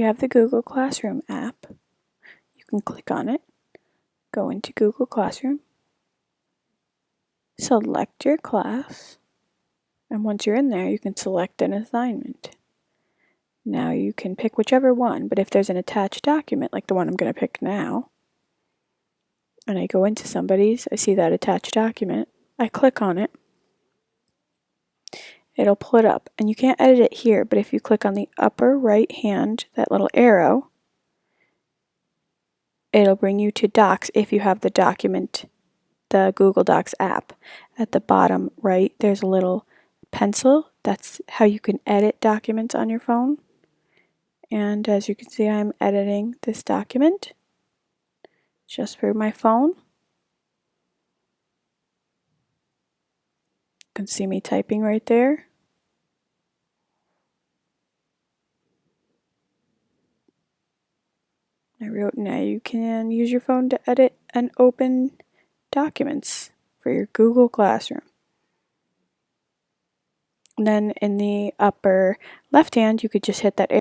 you have the Google Classroom app, you can click on it, go into Google Classroom, select your class, and once you're in there, you can select an assignment. Now you can pick whichever one, but if there's an attached document, like the one I'm going to pick now, and I go into somebody's, I see that attached document, I click on it, it'll pull it up, and you can't edit it here, but if you click on the upper right hand, that little arrow, it'll bring you to Docs if you have the document, the Google Docs app. At the bottom right, there's a little pencil. That's how you can edit documents on your phone. And as you can see, I'm editing this document just for my phone. You can see me typing right there. I wrote, now you can use your phone to edit and open documents for your Google Classroom. And then in the upper left hand, you could just hit that